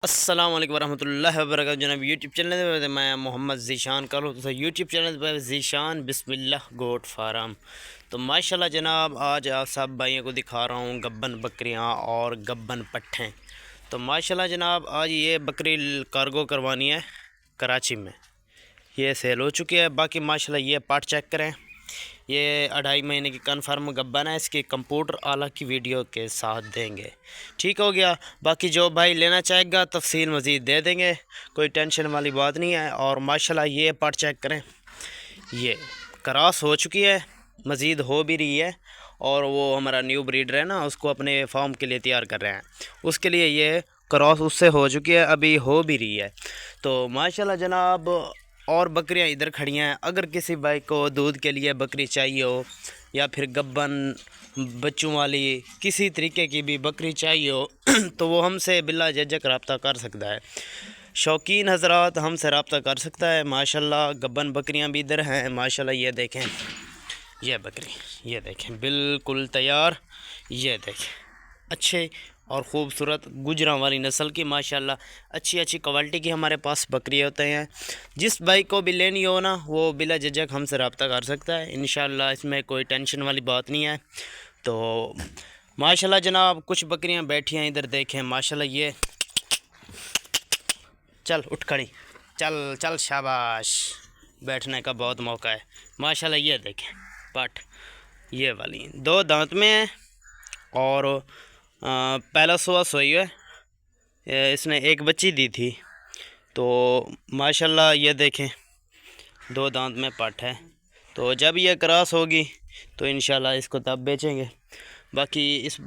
السلام علیکم ورحمۃ اللہ وبرکاتہ جناب یوٹیوب چینل پہ میں محمد ذیشان کروں تو یوٹیوب چینل پہ ذیشان بسم اللہ گوٹ فارم. تو ماشاءاللہ جناب آج آپ سب بھائیوں کو دکھا رہا ہوں گبن بکریاں اور گبن پٹھیں. تو ماشاءاللہ جناب آج یہ بکری کارگو کروانی ہے کراچی میں، یہ سیل ہو چکی ہے. باقی ماشاءاللہ یہ پاٹ چیک کریں، یہ 2.5 مہینے کی کنفرم گبن ہے. اس کی کمپیوٹر اعلیٰ کی ویڈیو کے ساتھ دیں گے. ٹھیک ہو گیا. باقی جو بھائی لینا چاہے گا تفصیل مزید دے دیں گے، کوئی ٹینشن والی بات نہیں ہے. اور ماشاءاللہ یہ پاٹ چیک کریں، یہ کراس ہو چکی ہے، مزید ہو بھی رہی ہے. اور وہ ہمارا نیو بریڈر ہے نا، اس کو اپنے فارم کے لیے تیار کر رہے ہیں، اس کے لیے یہ کراس اس سے ہو چکی ہے، ابھی ہو بھی رہی ہے. تو ماشاءاللہ جناب اور بکریاں ادھر کھڑی ہیں. اگر کسی بھائی کو دودھ کے لیے بکری چاہیے ہو یا پھر گبن بچوں والی کسی طریقے کی بھی بکری چاہیے ہو تو وہ ہم سے بلا جھجک رابطہ کر سکتا ہے. شوقین حضرات ہم سے رابطہ کر سکتا ہے. ماشاءاللہ گبن بکریاں بھی ادھر ہیں. ماشاءاللہ یہ دیکھیں، یہ بکری یہ دیکھیں بالکل تیار. یہ دیکھیں اچھے اور خوبصورت گجراں والی نسل کی ماشاءاللہ اچھی کوالٹی کی ہمارے پاس بکری ہوتے ہیں. جس بھائی کو بھی لینی ہو نا وہ بلا جھجک ہم سے رابطہ کر سکتا ہے. انشاءاللہ اس میں کوئی ٹینشن والی بات نہیں ہے. تو ماشاءاللہ جناب کچھ بکریاں بیٹھی ہیں ادھر دیکھیں. ماشاءاللہ یہ چل اٹھ کھڑی، چل چل شاباش، بیٹھنے کا بہت موقع ہے. ماشاءاللہ یہ دیکھیں پٹ یہ والی 2 دانت میں ہے اور پہلا سوئی ہے. اس نے ایک بچی دی تھی. تو ماشاءاللہ یہ دیکھیں 2 دانت میں پٹ ہے. تو جب یہ کراس ہوگی تو انشاءاللہ اس کو تب بیچیں گے. باقی اس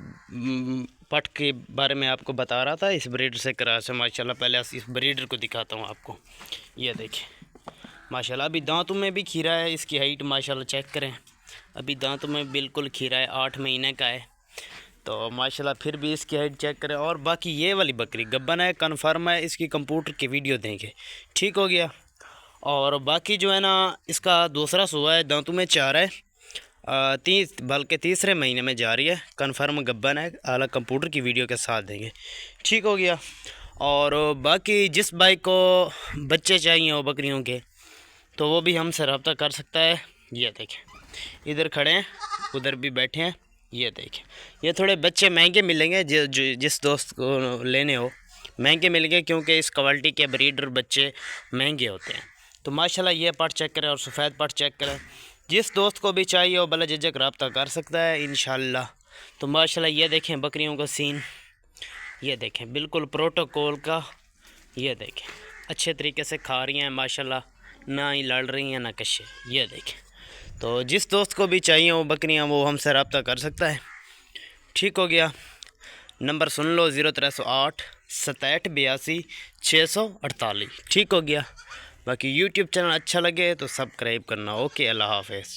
پٹ کے بارے میں آپ کو بتا رہا تھا، اس بریڈر سے کراس ہے. ماشاءاللہ پہلے اس بریڈر کو دکھاتا ہوں آپ کو. یہ دیکھیں ماشاءاللہ ابھی دانتوں میں بھی کھیرا ہے. اس کی ہائٹ ماشاءاللہ چیک کریں، ابھی دانتوں میں بالکل کھیرا ہے، 8 مہینے کا ہے. تو ماشاءاللہ پھر بھی اس کی ہائٹ چیک کریں. اور باقی یہ والی بکری گبن ہے، کنفرم ہے، اس کی کمپیوٹر کی ویڈیو دیں گے. ٹھیک ہو گیا. اور باقی جو ہے نا اس کا دوسرا سوا ہے، دانتوں میں 4 ہے، بلکہ تیسرے مہینے میں جا رہی ہے. کنفرم گبن ہے، اعلیٰ کمپیوٹر کی ویڈیو کے ساتھ دیں گے. ٹھیک ہو گیا. اور باقی جس بھائی کو بچے چاہیے ہو بکریوں کے تو وہ بھی ہم سے رابطہ کر سکتا ہے. یہ دیکھیں ادھر کھڑے ہیں، ادھر بھی بیٹھے ہیں. یہ دیکھیں یہ تھوڑے بچے مہنگے ملیں گے، جس دوست کو لینے ہو مہنگے ملیں گے، کیونکہ اس کوالٹی کے بریڈر بچے مہنگے ہوتے ہیں. تو ماشاءاللہ یہ پاٹ چیک کریں اور سفید پاٹ چیک کریں. جس دوست کو بھی چاہیے ہو بلا جھجک رابطہ کر سکتا ہے انشاءاللہ. تو ماشاءاللہ یہ دیکھیں بکریوں کا سین، یہ دیکھیں بالکل پروٹوکول کا. یہ دیکھیں اچھے طریقے سے کھا رہی ہیں ماشاءاللہ، نہ ہی لڑ رہی ہیں نہ کشے. یہ دیکھیں. تو جس دوست کو بھی چاہیے وہ بکریاں وہ ہم سے رابطہ کر سکتا ہے. ٹھیک ہو گیا. نمبر سن لو 0308 6782 648. ٹھیک ہو گیا. باقی یوٹیوب چینل اچھا لگے تو سبسکرائب کرنا. اوکے اللہ حافظ.